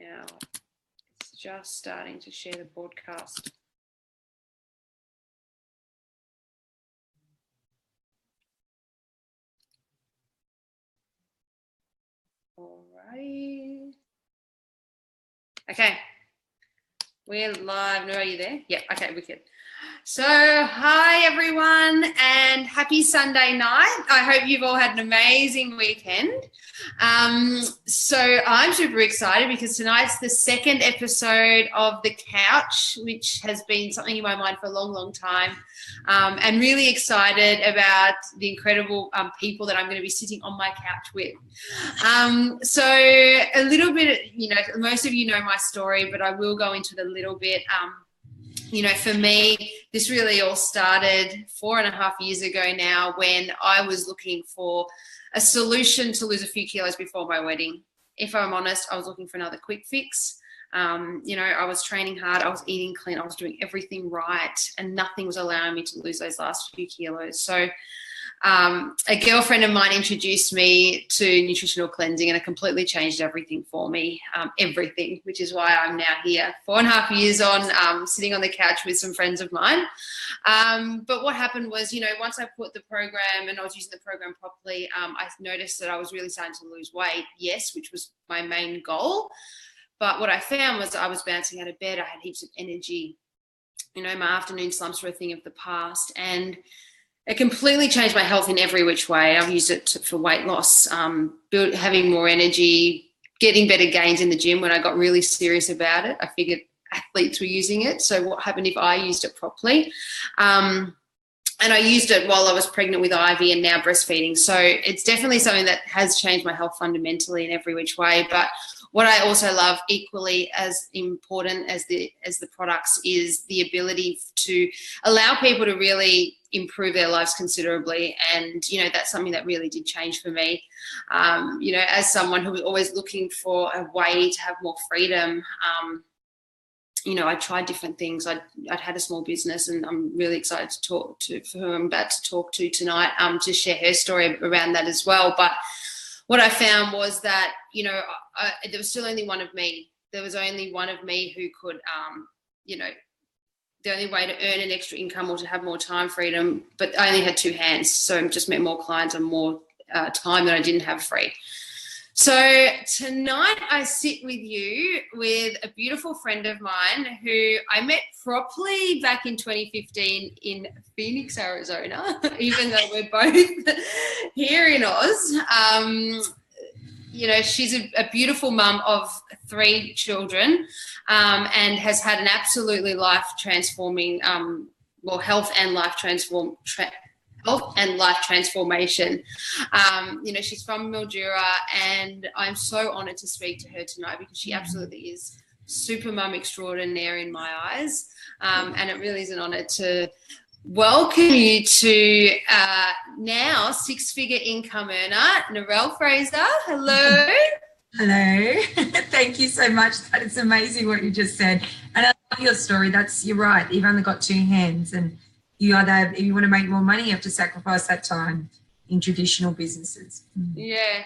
now. It's just starting to share the broadcast. All right. Okay. We're live. No, are you there? Yep. Okay, wicked. So, hi everyone, and happy Sunday night. I hope you've all had an amazing weekend. So I'm super excited because tonight's the second episode of The Couch, which has been something in my mind for a long, long time. And really excited about the incredible people that I'm going to be sitting on my couch with. So a little bit, most of you know my story, but I will go into it a little bit. For me, this really all started 4.5 years ago now when I was looking for a solution to lose a few kilos before my wedding. If I'm honest, I was looking for another quick fix. I was training hard, I was eating clean, I was doing everything right, and nothing was allowing me to lose those last few kilos. So a girlfriend of mine introduced me to nutritional cleansing, and it completely changed everything for me, everything, which is why I'm now here 4.5 years on, sitting on the couch with some friends of mine. But what happened was, once I put the program and I was using the program properly, I noticed that I was really starting to lose weight, yes, which was my main goal. But what I found was I was bouncing out of bed, I had heaps of energy, my afternoon slumps were a thing of the past, and it completely changed my health in every which way. I've used it for weight loss, having more energy, getting better gains in the gym. When I got really serious about it, I figured athletes were using it. So what happened if I used it properly? And I used it while I was pregnant with Ivy and now breastfeeding. So it's definitely something that has changed my health fundamentally in every which way. But what I also love, equally as important as the products, is the ability to allow people to really improve their lives considerably. And, that's something that really did change for me. As someone who was always looking for a way to have more freedom, I tried different things. I'd had a small business, and I'm really excited to talk to for who I'm about to talk to tonight, to share her story around that as well. But what I found was that, there was still only one of me. There was only one of me who could, the only way to earn an extra income or to have more time freedom, but I only had two hands. So I just met more clients and more time that I didn't have free. So tonight I sit with you with a beautiful friend of mine who I met properly back in 2015 in Phoenix, Arizona, even though we're both here in Oz. She's a beautiful mum of 3 children, and has had an absolutely life-transforming, health and life transformation. She's from Mildura, and I'm so honoured to speak to her tonight because she absolutely is super mum extraordinaire in my eyes, and it really is an honour to welcome you to now 6-figure income earner, Narelle Fraser. Hello. Hello. Thank you so much. That is amazing what you just said. And I love your story. You're right. You've only got 2 hands, and if you want to make more money, you have to sacrifice that time in traditional businesses. Yeah.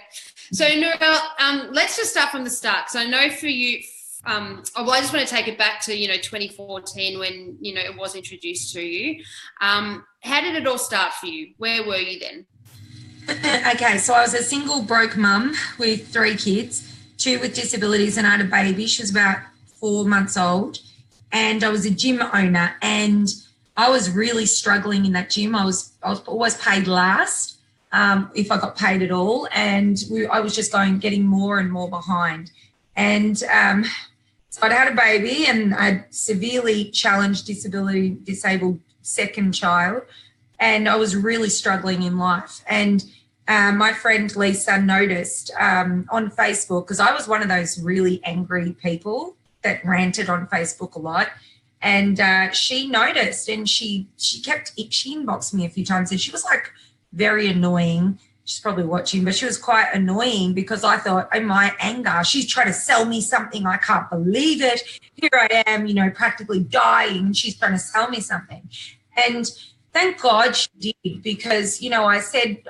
So Narelle, let's just start from the start. So I know for you, I just want to take it back to 2014 when it was introduced to you. How did it all start for you? Where were you then? Okay, so I was a single broke mum with 3 kids, 2 with disabilities, and I had a baby. She was about 4 months old, and I was a gym owner, and I was really struggling in that gym. I was always paid last, if I got paid at all, and I was just getting more and more behind. And so I'd had a baby, and I'd severely challenged disabled second child, and I was really struggling in life. And my friend Lisa noticed on Facebook, because I was one of those really angry people that ranted on Facebook a lot, and she noticed, and she inboxed me a few times, and she was like very annoying. She's probably watching, but she was quite annoying because I thought, in my anger, she's trying to sell me something. I can't believe it. Here I am, practically dying, and she's trying to sell me something. And thank God she did, because, I said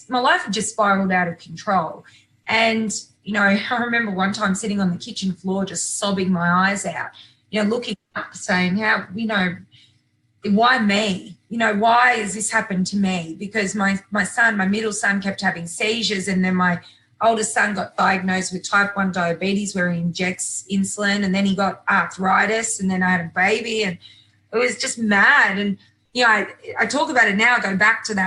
my life had just spiraled out of control. And you know, I remember one time sitting on the kitchen floor just sobbing my eyes out, you know, looking up saying, how, you know, why me? You know, why has this happened to me? Because my son, my middle son, kept having seizures, and then my oldest son got diagnosed with type 1 diabetes where he injects insulin, and then he got arthritis, and then I had a baby, and it was just mad. And, you know, I talk about it now,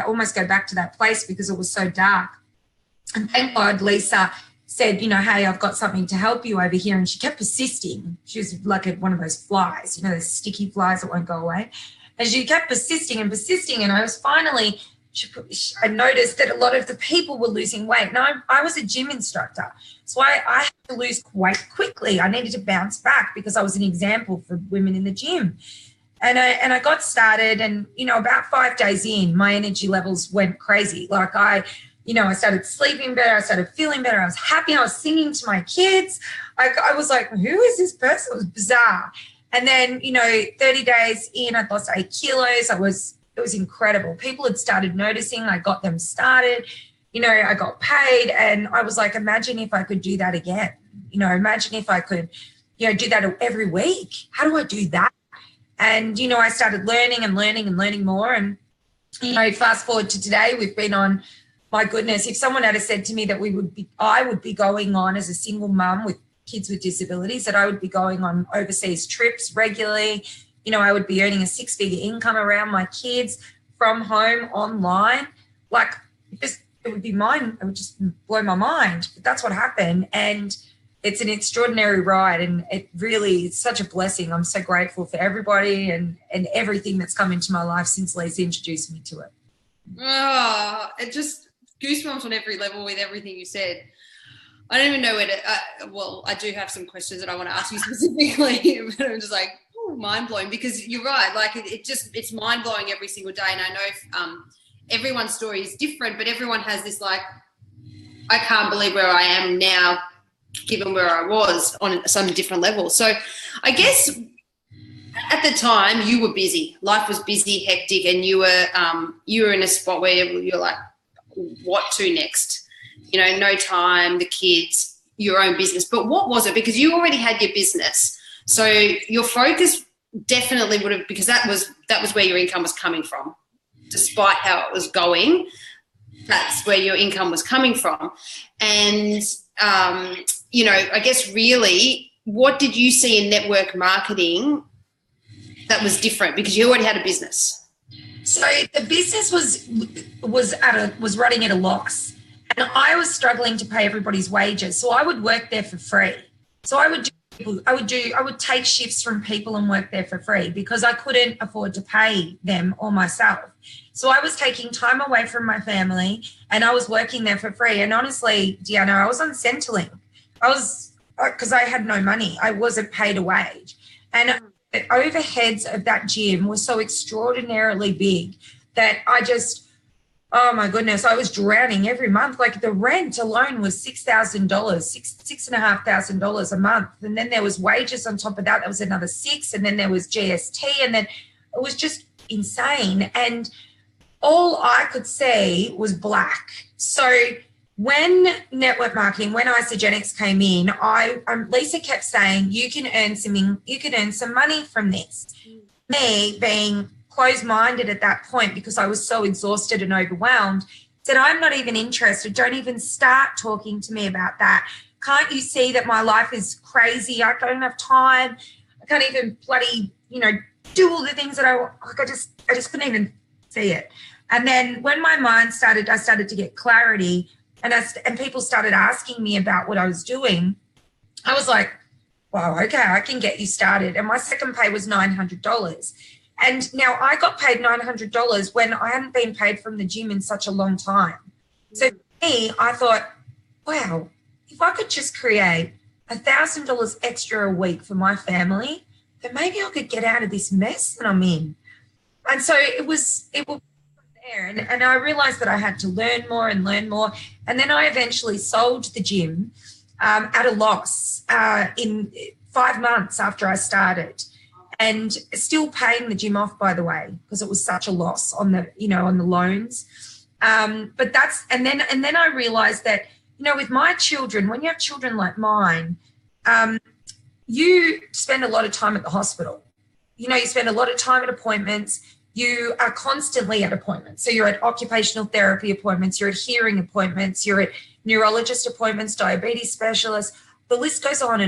almost go back to that place because it was so dark. And thank God Lisa said, you know, hey, I've got something to help you over here. And she kept persisting. She was like one of those flies, you know, those sticky flies that won't go away. And she kept persisting and persisting. And I was finally, I noticed that a lot of the people were losing weight. Now, I was a gym instructor, so I had to lose weight quickly. I needed to bounce back because I was an example for women in the gym. And I got started, and, you know, about 5 days in, my energy levels went crazy. Like I started sleeping better. I started feeling better. I was happy. I was singing to my kids. I was like, who is this person? It was bizarre. And then, you know, 30 days in, I'd lost 8 kilos. It was incredible. People had started noticing. I got them started. You know, I got paid, and I was like, imagine if I could do that again. You know, imagine if I could, you know, do that every week. How do I do that? And, you know, I started learning and learning and learning more. And, you know, fast forward to today, we've been on, my goodness, if someone had said to me that I would be going on as a single mum with kids with disabilities, that I would be going on overseas trips regularly. You know, I would be earning a 6-figure income around my kids from home online. Like, it would just blow my mind. But that's what happened. And it's an extraordinary ride, and it really is such a blessing. I'm so grateful for everybody and everything that's come into my life since Lisa introduced me to it. Oh, it just goosebumps on every level with everything you said. I don't even know where to, well, I do have some questions that I want to ask you specifically, but I'm just like, mind blowing, because you're right. Like it's mind blowing every single day. And I know everyone's story is different, but everyone has this, like, I can't believe where I am now, given where I was on some different level. So I guess at the time you were busy. Life was busy, hectic, and you were in a spot where you're like, what to next? You know, no time, the kids, your own business. But what was it? Because you already had your business. So your focus definitely would have, because that was where your income was coming from. Despite how it was going, that's where your income was coming from. And, you know, I guess really, what did you see in network marketing that was different? Because you already had a business. So the business was running at a loss, and I was struggling to pay everybody's wages. So I would work there for free. So I would take shifts from people and work there for free because I couldn't afford to pay them or myself. So I was taking time away from my family, and I was working there for free. And honestly, Deanna, I was on Centrelink. Because I had no money. I wasn't paid a wage. And the overheads of that gym were so extraordinarily big that I just, oh my goodness, I was drowning every month. Like the rent alone was $6,000, $6,500 a month. And then there was wages on top of that. That was another $6,000. And then there was GST. And then it was just insane. And all I could see was black. So when network marketing, when Isagenix came in, Lisa kept saying, you can earn some money from this. Me being closed-minded at that point because I was so exhausted and overwhelmed, said, I'm not even interested. Don't even start talking to me about that. Can't you see that my life is crazy? I don't have time. I can't even bloody, you know, do all the things that I just couldn't even see it. And then when my mind I started to get clarity, and people started asking me about what I was doing, I was like, wow, okay, I can get you started. And my second pay was $900. And now I got paid $900 when I hadn't been paid from the gym in such a long time. So for me, I thought, wow, if I could just create $1,000 extra a week for my family, then maybe I could get out of this mess that I'm in. And so it was there. And I realized that I had to learn more. And then I eventually sold the gym at a loss in 5 months after I started, and still paying the gym off, by the way, because it was such a loss on the loans. And then I realized that with my children, when you have children like mine, you spend a lot of time at the hospital. You spend a lot of time at appointments. You are constantly at appointments. So you're at occupational therapy appointments, you're at hearing appointments, you're at neurologist appointments, diabetes specialists. The list goes on.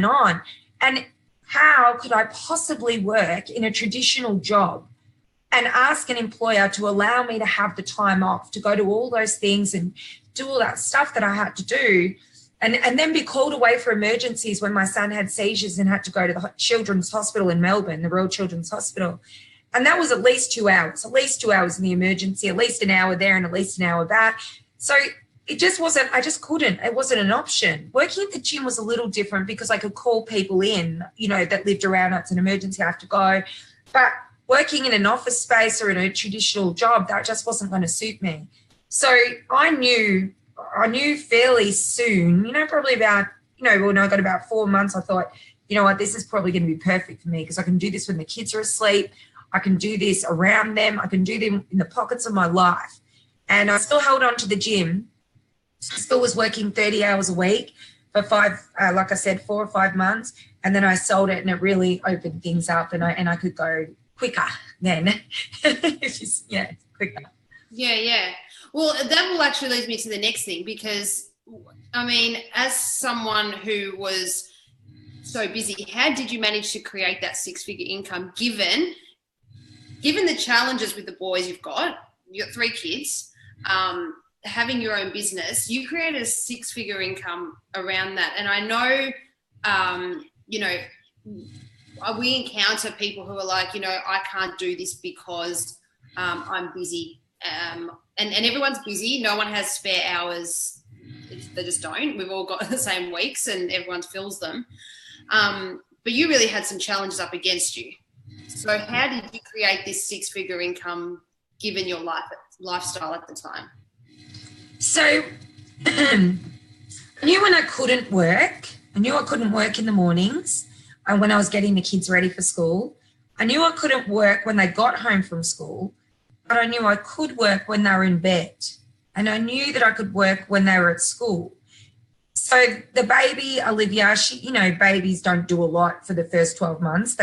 And how could I possibly work in a traditional job and ask an employer to allow me to have the time off to go to all those things and do all that stuff that I had to do, and then be called away for emergencies when my son had seizures and had to go to the Children's Hospital in Melbourne, the Royal Children's Hospital. And that was at least 2 hours in the emergency, at least an hour there and at least an hour back. So it just wasn't, I just couldn't, it wasn't an option. Working at the gym was a little different because I could call people in, that lived around, it's an emergency, I have to go. But working in an office space or in a traditional job, that just wasn't going to suit me. So I knew fairly soon, probably about, when I got about 4 months, I thought, this is probably going to be perfect for me because I can do this when the kids are asleep. I can do this around them. I can do them in the pockets of my life. And I still held on to the gym. Still was working 30 hours a week for 4 or 5 months. And then I sold it and it really opened things up and I could go quicker then. Quicker. Yeah. Well, that will actually lead me to the next thing because, as someone who was so busy, how did you manage to create that 6-figure income given the challenges with the boys you've got 3 kids, having your own business, you created a 6-figure income around that. And I know, we encounter people who are like, I can't do this because I'm busy. And everyone's busy. No one has spare hours. They just don't. We've all got the same weeks and everyone fills them. But you really had some challenges up against you. So how did you create this 6-figure income given your lifestyle at the time? So I knew when I couldn't work. I knew I couldn't work in the mornings when I was getting the kids ready for school. I knew I couldn't work when they got home from school. But I knew I could work when they were in bed. And I knew that I could work when they were at school. So the baby, Olivia, babies don't do a lot for the first 12 months.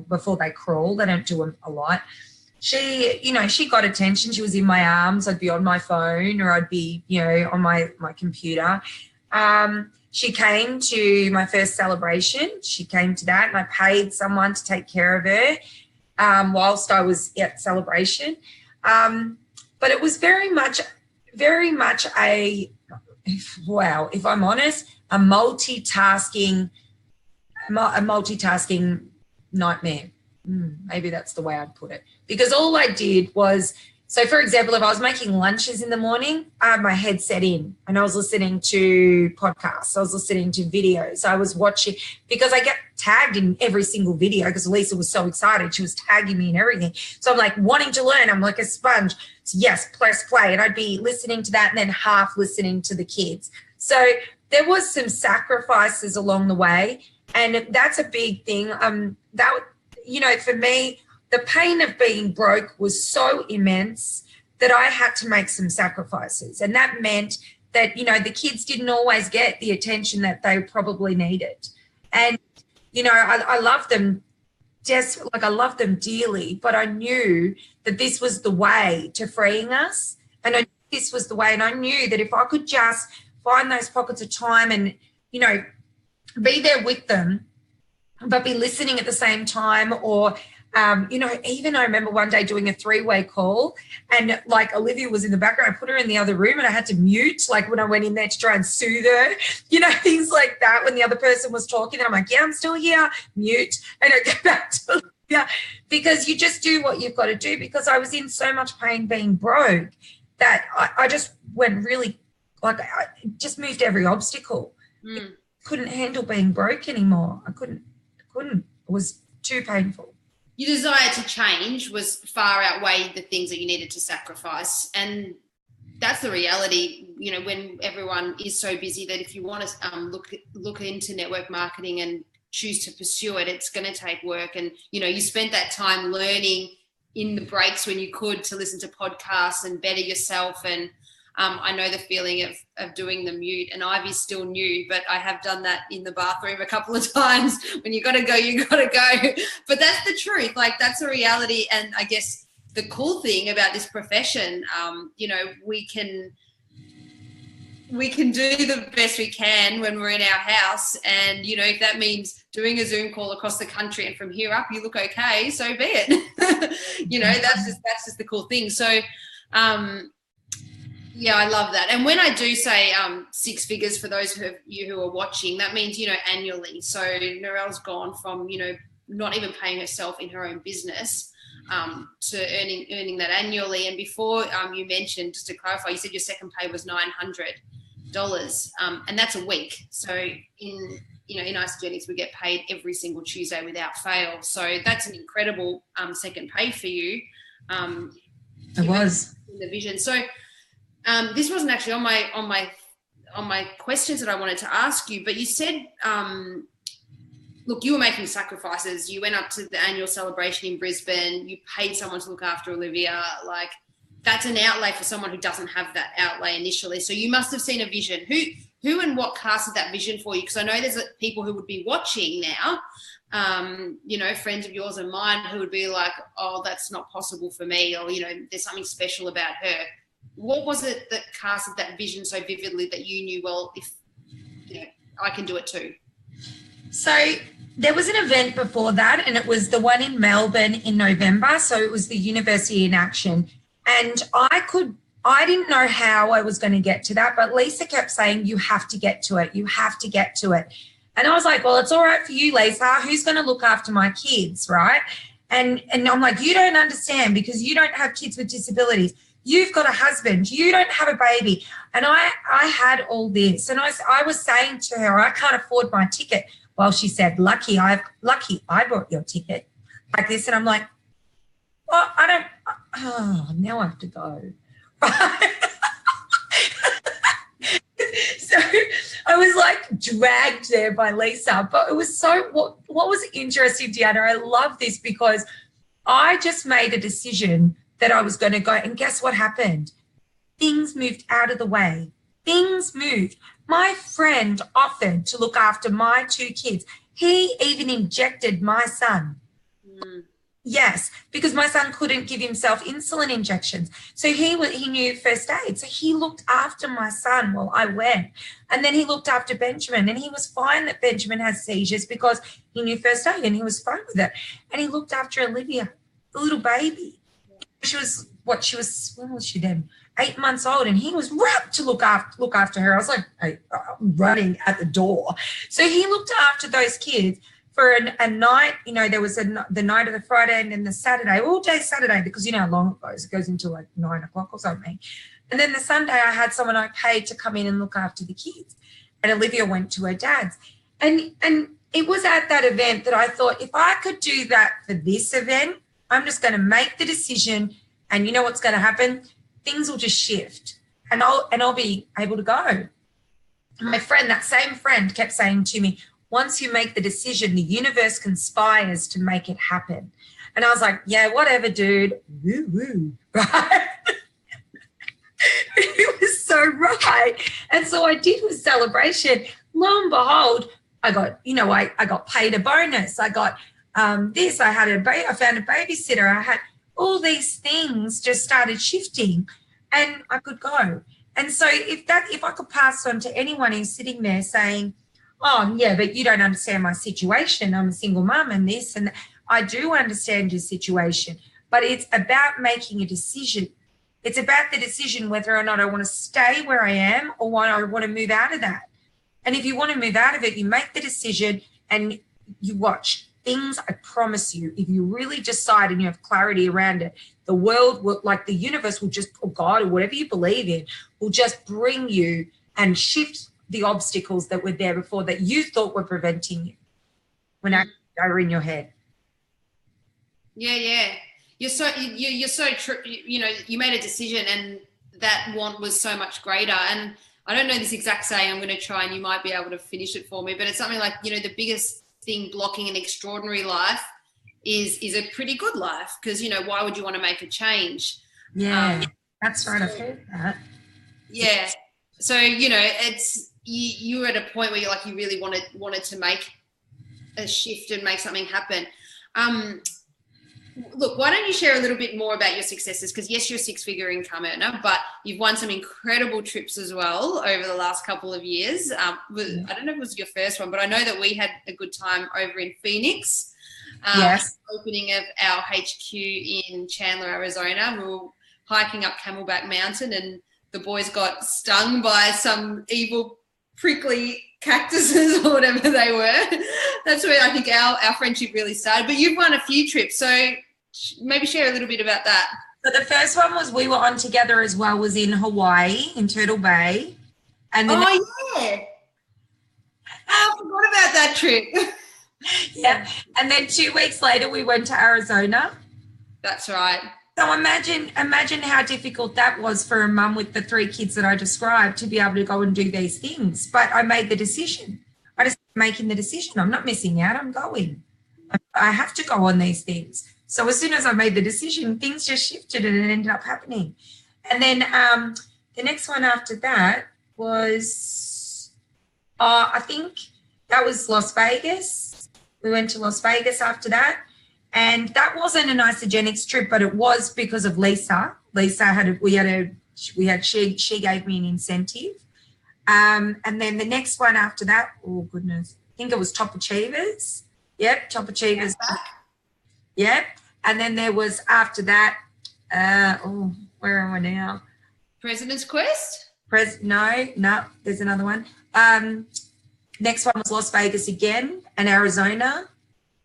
Before they crawl, they don't do a lot. She got attention. She was in my arms. I'd be on my phone or I'd be, on my computer. She came to my first celebration. She came to that and I paid someone to take care of her whilst I was at celebration. But it was very much if I'm honest, a multitasking nightmare. Maybe that's the way I'd put it. Because all I did was, so for example, if I was making lunches in the morning, I had my headset in and I was listening to podcasts. I was listening to videos. I was watching, because I get tagged in every single video because Lisa was so excited. She was tagging me and everything. So I'm like wanting to learn. I'm like a sponge. So yes, press play. And I'd be listening to that and then half listening to the kids. So there was some sacrifices along the way. And that's a big thing. For me, the pain of being broke was so immense that I had to make some sacrifices. And that meant that, the kids didn't always get the attention that they probably needed. And, I loved them I loved them dearly, but I knew that this was the way to freeing us. And I knew this was the way. And I knew that if I could just find those pockets of time and, be there with them, but be listening at the same time or, even I remember one day doing a 3-way call and like Olivia was in the background. I put her in the other room and I had to mute, like when I went in there to try and soothe her, things like that when the other person was talking. And I'm like, yeah, I'm still here, mute. And I go back to Olivia because you just do what you've got to do because I was in so much pain being broke that I just went really, I just moved every obstacle. I couldn't handle being broke anymore. I couldn't. It was too painful. Your desire to change was far outweighed the things that you needed to sacrifice. And that's the reality, when everyone is so busy that if you want to look into network marketing and choose to pursue it, it's going to take work. And, you spent that time learning in the breaks when you could to listen to podcasts and better yourself. And I know the feeling of doing the mute, and Ivy's still new, but I have done that in the bathroom a couple of times. When you got to go, you got to go. But that's the truth. Like, that's a reality. And I guess the cool thing about this profession, you know, we can do the best we can when we're in our house. And, you know, if that means doing a Zoom call across the country and from here up you look okay, so be it. You know, that's just the cool thing. So, yeah, I love that. And when I do say 6 figures, for those of you who are watching, that means, you know, annually. So Narelle's gone from, you know, not even paying herself in her own business to earning that annually. And before you mentioned, just to clarify, you said your second pay was $900, and that's a week. So in Isagenix, we get paid every single Tuesday without fail. So that's an incredible second pay for you. It was in the vision. So this wasn't actually on my questions that I wanted to ask you, but you said, look, you were making sacrifices. You went up to the annual celebration in Brisbane. You paid someone to look after Olivia. Like, that's an outlay for someone who doesn't have that outlay initially. So you must have seen a vision. Who and what casted that vision for you? Because I know there's people who would be watching now, you know, friends of yours and mine, who would be like, oh, that's not possible for me, or, you know, there's something special about her. What was it that casted that vision so vividly that you knew, well, if, you know, I can do it too? So there was an event before that, and it was the one in Melbourne in November. So it was the University in Action. And I didn't know how I was going to get to that, but Lisa kept saying, you have to get to it. You have to get to it. And I was like, well, it's all right for you, Lisa. Who's going to look after my kids, right? And I'm like, you don't understand, because you don't have kids with disabilities. You've got a husband. You don't have a baby. And I had all this. And I was saying to her, I can't afford my ticket. Well, she said, lucky I bought your ticket, like this. And I'm like, well, now I have to go. So I was like dragged there by Lisa. But it was what was interesting, Deanna, I love this, because I just made a decision that I was going to go. And guess what happened? Things moved out of the way. Things moved. My friend offered to look after my 2 kids. He even injected my son. Yes, because my son couldn't give himself insulin injections. So he knew first aid. So he looked after my son while I went. And then he looked after Benjamin, and he was fine that Benjamin has seizures because he knew first aid and he was fine with it. And he looked after Olivia, the little baby. When was she then? 8 months old, and he was wrapped to look after her. I was like, I'm running at the door. So he looked after those kids for a night. You know, there was the night of the Friday and then the Saturday, all day Saturday, because you know how long it goes. It goes until like 9 o'clock or something. And then the Sunday, I had someone I paid to come in and look after the kids. And Olivia went to her dad's. And it was at that event that I thought, if I could do that for this event, I'm just going to make the decision, and you know what's going to happen? Things will just shift, and I'll be able to go. My friend, that same friend, kept saying to me, once you make the decision, the universe conspires to make it happen. And I was like, yeah, whatever, dude. Woo woo, right? It was so right. And so I did with celebration. Lo and behold, I got paid a bonus. I got this. I found a babysitter. I had all these things just started shifting, and I could go. And so if I could pass on to anyone who's sitting there saying, oh, yeah, but you don't understand my situation. I'm a single mum and this, and I do understand your situation, but it's about making a decision. It's about the decision whether or not I want to stay where I am or whether I want to move out of that. And if you want to move out of it, you make the decision and you watch. Things, I promise you, if you really decide and you have clarity around it, the world will, like the universe will just, or God, or whatever you believe in, will just bring you and shift the obstacles that were there before that you thought were preventing you when actually they were in your head. Yeah. You're so true. You know, you made a decision and that want was so much greater. And I don't know this exact saying, I'm going to try and you might be able to finish it for me, but it's something like, you know, the biggest thing blocking an extraordinary life is a pretty good life, because, you know, why would you want to make a change? Yeah, that's right. I've heard that. Yeah. So, it's you were at a point where you really wanted to make a shift and make something happen. Look, why don't you share a little bit more about your successes? Because yes, you're a six-figure income earner, but you've won some incredible trips as well over the last couple of years. I don't know if it was your first one, but I know that we had a good time over in Phoenix. Yes. Opening of our HQ in Chandler, Arizona. We were hiking up Camelback Mountain, and the boys got stung by some evil prickly cactuses or whatever they were. That's where I think our friendship really started. But you've won a few trips, so maybe share a little bit about that. So the first one was we were on together as well, was in Hawaii, in Turtle Bay. And then yeah. I forgot about that trip. Yeah. And then 2 weeks later we went to Arizona. That's right. So imagine how difficult that was for a mum with the 3 kids that I described to be able to go and do these things. But I made the decision. I just making the decision. I'm not missing out. I'm going. I have to go on these things. So as soon as I made the decision, things just shifted and it ended up happening. And then the next one after that was, I think that was Las Vegas. We went to Las Vegas after that. And that wasn't an Isagenix trip, but it was because of Lisa. Lisa she gave me an incentive. And then the next one after that, oh goodness, I think it was Top Achievers. Yep, Top Achievers. Yep. And then there was after that, where am I now? President's Quest? No, there's another one. Next one was Las Vegas again and Arizona.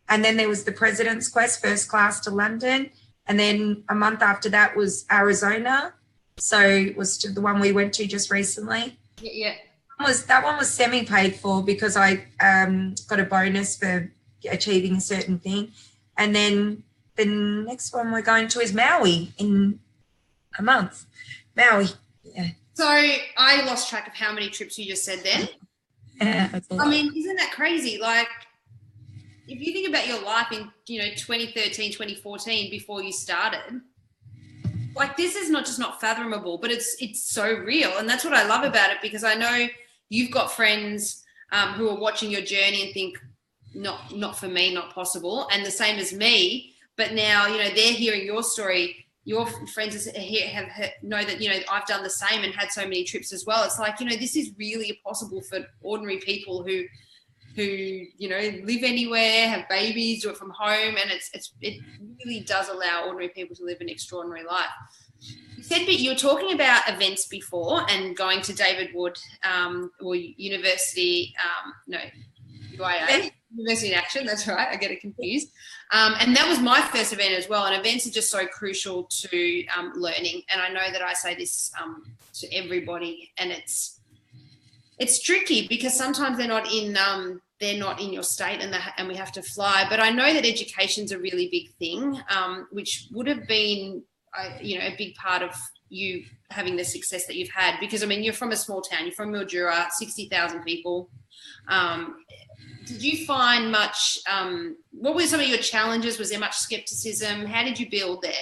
And then there was the President's Quest, first class to London. And then a month after that was Arizona. So it was the one we went to just recently. Yeah. That one was semi-paid for because I got a bonus for achieving a certain thing. And then the next one we're going to is Maui in a month. Maui, yeah. So I lost track of how many trips you just said then. Yeah, I mean, isn't that crazy? Like, if you think about your life in, 2013, 2014, before you started, like this is not just not fathomable, but it's so real. And that's what I love about it, because I know you've got friends who are watching your journey and think, not for me, not possible. And the same as me, but now, they're hearing your story. Your friends know that, I've done the same and had so many trips as well. It's like, this is really possible for ordinary people who live anywhere, have babies, do it from home, and it really does allow ordinary people to live an extraordinary life. You said, but you were talking about events before and going to David Wood or University, UIA, University in Action. That's right, I get it confused. And that was my first event as well. And events are just so crucial to learning. And I know that I say this to everybody, and it's tricky because sometimes they're not in your state and we have to fly. But I know that education's a really big thing, which would have been, a big part of you having the success that you've had. Because, you're from a small town. You're from Mildura, 60,000 people. Did you find much, what were some of your challenges? Was there much skepticism? How did you build there?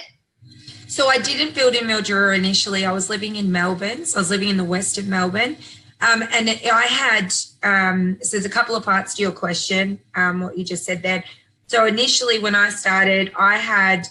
So I didn't build in Mildura initially. I was living in Melbourne. So I was living in the west of Melbourne. And I had, so there's a couple of parts to your question, what you just said there. So initially when I started, I had,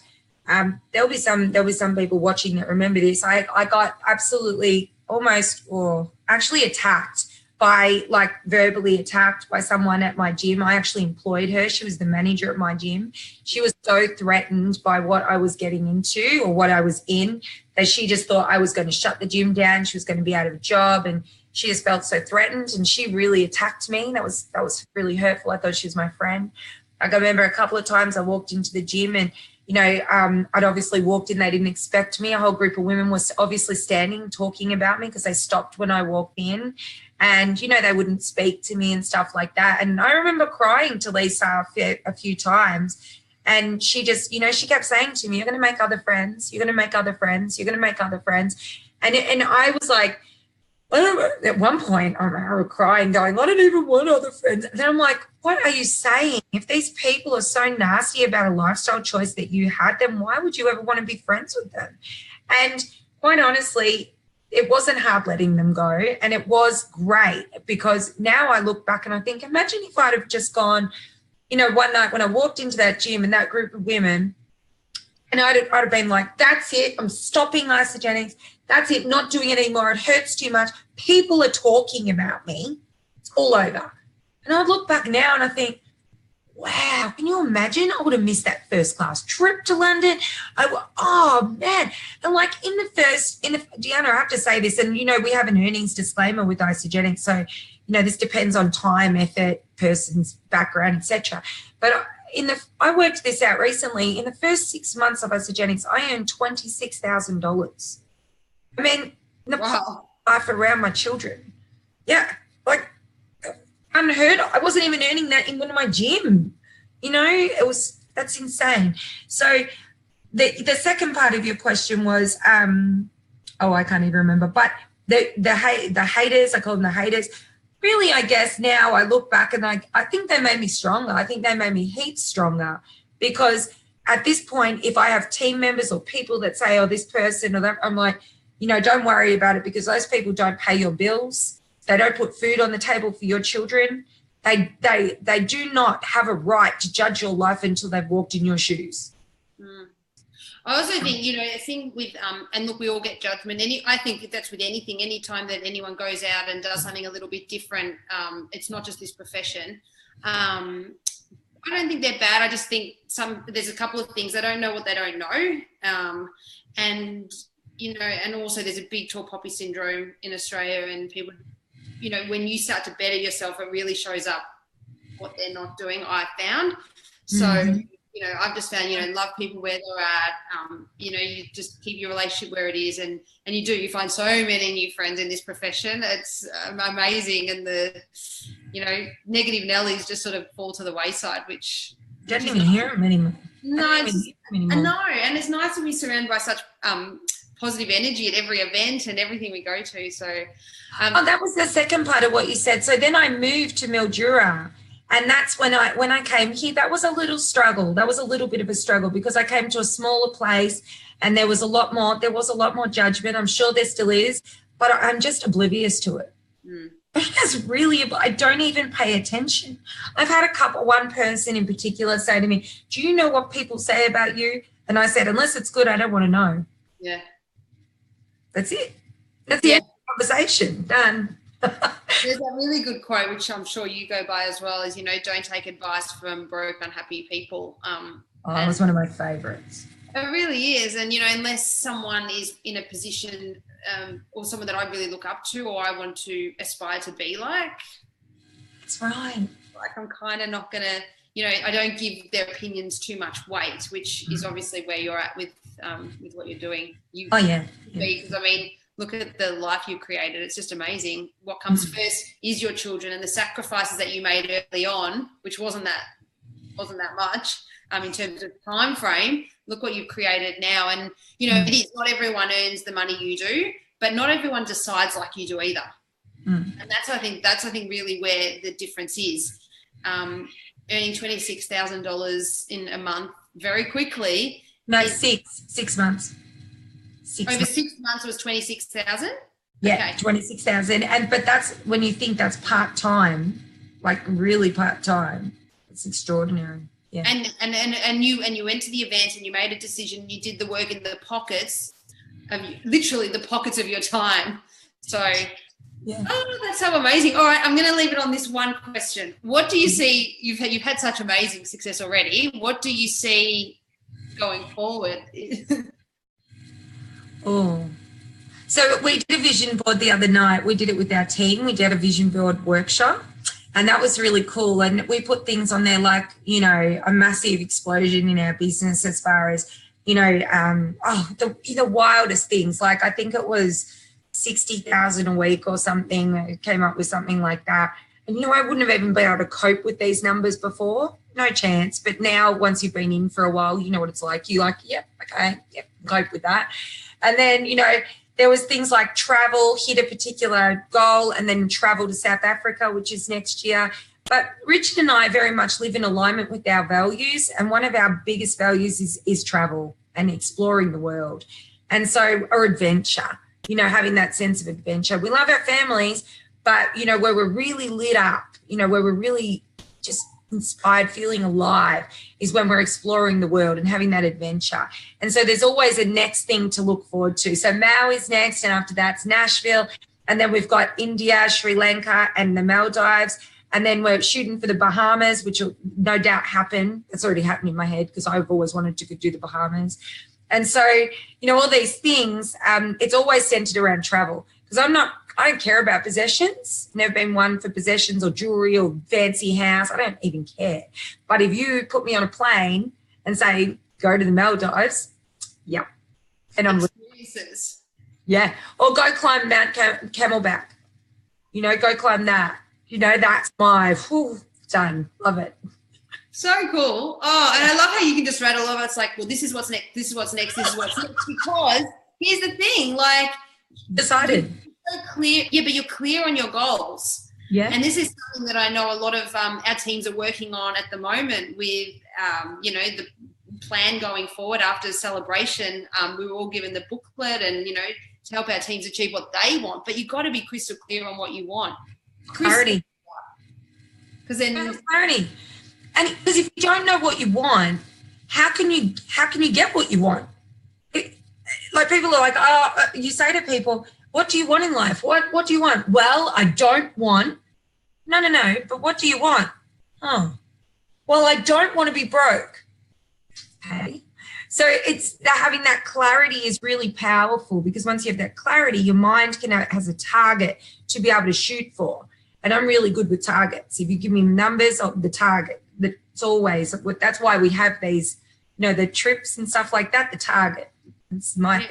there'll be some people watching that remember this. I got absolutely almost, or actually attacked by, verbally attacked by someone at my gym. I actually employed her. She was the manager at my gym. She was so threatened by what I was getting into or what I was in that she just thought I was going to shut the gym down. She was going to be out of a job, and she just felt so threatened, and she really attacked me. That was really hurtful. I thought she was my friend. I remember a couple of times I walked into the gym and, I'd obviously walked in, they didn't expect me. A whole group of women was obviously standing, talking about me because they stopped when I walked in, and, they wouldn't speak to me and stuff like that. And I remember crying to Lisa a few times, and she just, she kept saying to me, you're going to make other friends. You're going to make other friends. You're going to make other friends. And I was like, at one point, I remember crying, going, I don't even want other friends. And I'm like, what are you saying? If these people are so nasty about a lifestyle choice that you had, then why would you ever want to be friends with them? And quite honestly, it wasn't hard letting them go, and it was great because now I look back and I think, imagine if I'd have just gone, you know, one night when I walked into that gym and that group of women, and I'd have been like, that's it, I'm stopping Isagenix, that's it, not doing it anymore, it hurts too much, people are talking about me, it's all over. And I look back now and I think, wow, can you imagine? I would have missed that first class trip to London. Oh, man. And like Deanna, I have to say this, and, you know, we have an earnings disclaimer with Isagenix, so, you know, this depends on time, effort, person's background, etc. But I worked this out recently. In the first 6 months of Isagenix, I earned $26,000. I mean, wow. Life around my children. Yeah, like, unheard of. I wasn't even earning that in one of my gym. You know, that's insane. So the second part of your question was, I can't even remember, but the haters, I call them the haters. Really, I guess now I look back and I think they made me stronger. I think they made me heaps stronger, because at this point, if I have team members or people that say, oh, this person or that, I'm like, you know, don't worry about it, because those people don't pay your bills. They don't put food on the table for your children. They do not have a right to judge your life until they've walked in your shoes. I also think, you know, a thing with, and look, we all get judgment. I think that's with anything, any time that anyone goes out and does something a little bit different, it's not just this profession. I don't think they're bad. I just think there's a couple of things. They don't know what they don't know. And, you know, and also there's a big tall poppy syndrome in Australia, and people, you know, when you start to better yourself, it really shows up what they're not doing, I've found. So, you know, I've just found, you know, love people where they're at. You know, you just keep your relationship where it is, and you find so many new friends in this profession. It's amazing. And the, you know, negative Nellies just sort of fall to the wayside, which... Don't even hear them anymore. No, I know. And it's nice to be surrounded by such... positive energy at every event and everything we go to. So, that was the second part of what you said. So then I moved to Mildura, and that's when I came here. That was a little struggle. That was a little bit of a struggle, because I came to a smaller place, and there was a lot more judgment. I'm sure there still is, but I'm just oblivious to it. I don't even pay attention. I've had one person in particular say to me, do you know what people say about you? And I said, unless it's good, I don't want to know. Yeah. That's it. That's the end of the conversation. Done. There's a really good quote, which I'm sure you go by as well, is, you know, don't take advice from broke, unhappy people. It was one of my favourites. It really is. And, you know, unless someone is in a position or someone that I really look up to or I want to aspire to be like. That's right. Like, I'm kind of not going to, you know, I don't give their opinions too much weight, which is obviously where you're at with what you're doing. Because, I mean, look at the life you've created. It's just amazing. What comes first is your children, and the sacrifices that you made early on, which wasn't that much in terms of time frame. Look what you've created now. And, you know, it is not everyone earns the money you do, but not everyone decides like you do either. And that's I think really where the difference is. Earning $26,000 in a month very quickly. No, 6 months. Over 6 months was 26,000. Yeah, okay. 26,000, but that's when you think that's part time, like really part time. It's extraordinary. Yeah. And you went to the event and you made a decision. You did the work in the pockets of literally the pockets of your time. So. Yeah. Oh, that's so amazing. All right, I'm going to leave it on this one question. What do you see? You've had such amazing success already. What do you see going forward? So we did a vision board the other night. We did it with our team. We did a vision board workshop, and that was really cool. And we put things on there like, you know, a massive explosion in our business as far as, you know, the wildest things. Like I think it was 60,000 a week or something. It came up with something like that. And, you know, I wouldn't have even been able to cope with these numbers before. No chance. But now, once you've been in for a while, you know what it's like. You're like, yep, okay, yep, cope with that. And then, you know, there was things like travel, hit a particular goal, and then travel to South Africa, which is next year. But Richard and I very much live in alignment with our values. And one of our biggest values is travel and exploring the world. And so, or adventure. having that sense of adventure. We love our families, but, where we're really lit up, where we're really just inspired, feeling alive, is when we're exploring the world and having that adventure. And so there's always a next thing to look forward to. So Maui's next, and after that's Nashville. And then we've got India, Sri Lanka, and the Maldives. And then we're shooting for the Bahamas, which will no doubt happen. It's already happened in my head because I've always wanted to do the Bahamas. And so, all these things, it's always centered around travel, because I don't care about possessions. Never been one for possessions or jewelry or fancy house. I don't even care. But if you put me on a plane and say, go to the Maldives, yeah. And I'm experiences. Yeah. Or go climb Mount Camelback. Go climb that. That's my done. Love it. So cool. Oh, and I love how you can just rattle off. It's like, well, this is what's next. This is what's next. This is what's next. Because here's the thing, like, decided. So clear. Yeah, but you're clear on your goals. Yeah. And this is something that I know a lot of our teams are working on at the moment with, the plan going forward after the celebration. We were all given the booklet and, to help our teams achieve what they want. But you've got to be crystal clear on what you want. Clarity. Because then clarity. And because if you don't know what you want, how can you get what you want? Like people are like, you say to people, what do you want in life? What do you want? Well, I don't want. No. But what do you want? Oh, well, I don't want to be broke. Okay. So it's having that clarity is really powerful, because once you have that clarity, your mind has a target to be able to shoot for. And I'm really good with targets. If you give me numbers of the target, that's always, that's why we have these, the trips and stuff like that, the target. It's my...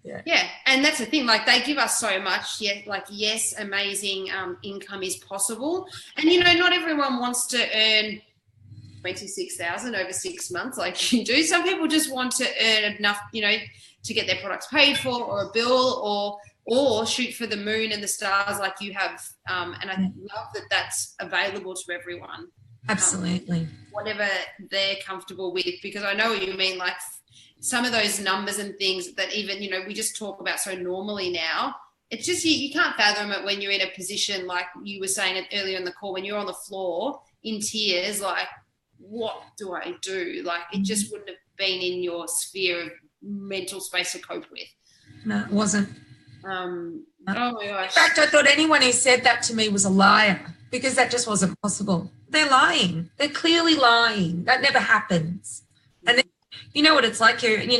Yeah, and that's the thing, like they give us so much, yes, amazing income is possible. And, not everyone wants to earn 26,000 over 6 months like you do. Some people just want to earn enough, to get their products paid for, or a bill, or shoot for the moon and the stars like you have. And I love that that's available to everyone. Absolutely. Whatever they're comfortable with, because I know what you mean, like some of those numbers and things that even, we just talk about so normally now. It's just you can't fathom it when you're in a position like you were saying it earlier in the call, when you're on the floor in tears, like, what do I do? Like, it just wouldn't have been in your sphere of mental space to cope with. No, it wasn't. Oh my gosh. In fact, I thought anyone who said that to me was a liar, because that just wasn't possible. They're lying. They're clearly lying. That never happens. And then, you know what it's like here, and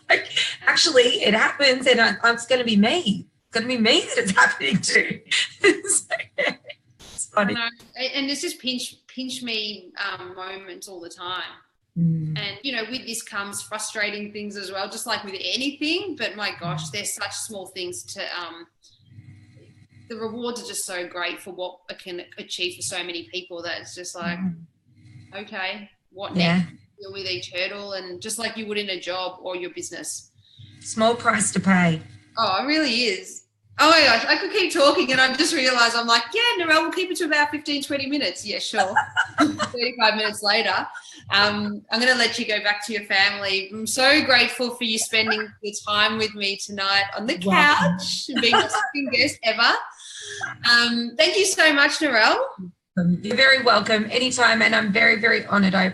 like, actually it happens, and it's going to be me. It's going to be me that it's happening to. It's funny. And it's just pinch me moments all the time. And, with this comes frustrating things as well, just like with anything. But my gosh, there's such small things to the rewards are just so great for what it can achieve for so many people, that it's just like, okay, what next? Deal with each hurdle, and just like you would in a job or your business. Small price to pay. Oh, it really is. Oh my gosh, I could keep talking, and I've just realised I'm like, yeah, Narelle, we'll keep it to about 15, 20 minutes. Yeah, sure. 35 minutes later. I'm going to let you go back to your family. I'm so grateful for you spending the time with me tonight on the couch, being the second guest ever. Thank you so much, Narelle. You're very welcome anytime, and I'm very, very honoured. I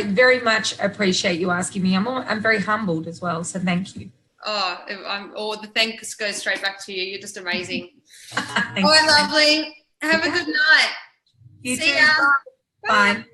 very much appreciate you asking me. I'm very humbled as well, so thank you. The thanks goes straight back to you. You're just amazing. All right, lovely. Have a good night. You See too. ya. Bye.